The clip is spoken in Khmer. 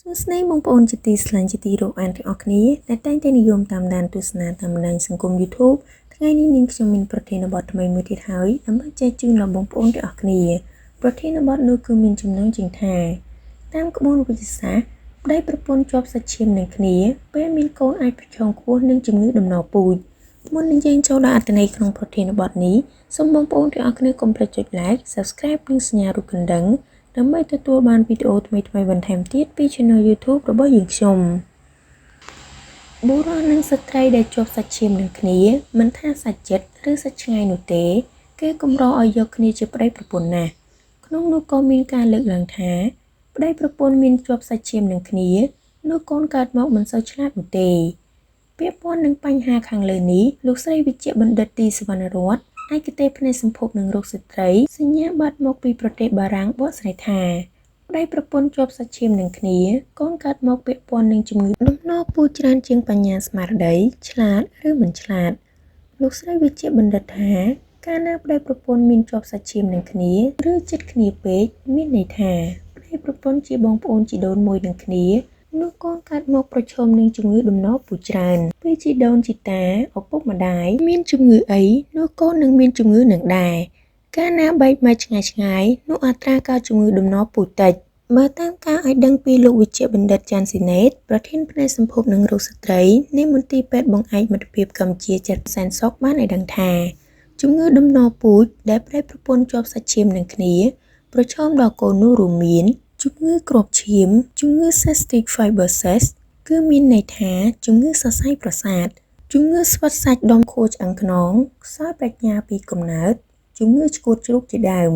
សួស្តីបងប្អូនជាទីស្រឡាញ់ជាទីរាប់អានទាំងអស់គ្នាដែលតែងតែនិយមតាមដានទស្សនាតាមបណ្ដាញសង្គម YouTube ថ្ងៃនេះនាងខ្ញុំមានប្រធានបទថ្មីមួយទៀតហើយដើម្បីចែកជូនដល់បងប្អូនទាំងអស់គ្នាប្រធានបទនោះគឺមានចំណងជើងថាតាមក្បួនវិទ្យាសាស្ត្រប្តីប្រពន្ធជាប់សាច់ឈាមនឹងគ្នាពេលមានកូនអាចប្រឈមខ្ពស់នឹងជំងឺដំណពូជមុននឹងយើងចូលដល់អត្ថន័យក្នុងប្រធានបទនេះសូមបងប្អូនទាំងអស់គ្នាកុំភ្លេចចុច Like Subscribe និងសញ្ញារូបកណ្ដឹងដើម្បីទទួលបានវីដេអូថ្មីៗបន្ថែមទៀតពី Channel YouTube របស់យើងខ្ញុំបុរសនិងស្ត្រីដែលជាប់សាច់ឈាមនឹងគ្នាមិនថាសាច់ជិតឬសាច់ឆ្ងាយនោះទេគេកម្រឲ្យយកគ្នាជាប្តីប្រពន្ធណាស់ក្នុងនោះក៏មានការលើកឡើងថាប្តីប្រពន្ធមានជាប់សាច់ឈាមនឹងគ្នានោះកូនកើតមកមិនសូវឆ្លាតនោះទេពាក់ព័ន្ធនឹងបញ្ហាខាងលើនេះលោកស្រីវិជ្ជបណ្ឌិតទីសវណ្ណរតន៍ឯកទេសផ្នែកសម្ភពនិងរោគស្ត្រីសញ្ញាបត្រមកពីប្រទេសបារាំងបកស្រាយថាប្តីប្រពន្ធជាប់សាច់ឈាមនឹងគ្នាកូនកើតមកពាក់ព័ន្ធនឹងជំងឺដំណពូជច្រើនជាងបញ្ញាស្មារតីឆ្លាតឬមិនឆ្លាតលោកស្រីវិជ្ជបណ្ឌិតថាកាលណាប្តីប្រពន្ធមានជាប់សាច់ឈាមនឹងគ្នាឬជិតគ្នាពេកមានន័យថាប្តីប្រពន្ធជាបងប្អូនជីដូនមួយនឹងគ្នានោះកូនកើតមកប្រឈមនឹងជំងឺដំណពូជច្រើនពេលជីដូនជីតាឪពុកម្ដាយមានជំងឺអីនោះកូននឹងមានជំងឺនឹងដែរកាលណាបែកមកឆ្ងាយៗនោះអត្រាកើតជំងឺដំណពូជតិចបើតាមការឲ្យដឹងពីលោកវិជ្ជបណ្ឌិតចាន់ស៊ីណេតប្រធានផ្នែកសម្ភពនិងរោគស្ត្រីនៃមន្ទីរពេទ្យបង្អែកមិត្តភាពកម្ពុជាចិត្តសែនសុខបានឲ្យដឹងថាជំងឺដំណពូជដែលប្តីប្រពន្ធជាប់សាច់ឈាមនឹងគ្នាប្រឈមដល់កូននោះរួមមានជំងឺគ្រាប់ឈាមជំងឺ Cystic Fibrosis គឺមានន័យថាជំងឺសរសៃប្រសាទជំងឺស្វិតសាច់ដុំខួរឆ្អឹងខ្នងខ្សោយប្រាជ្ញាពីកំណើតជំងឺឆ្កួតជ្រូកជាដើម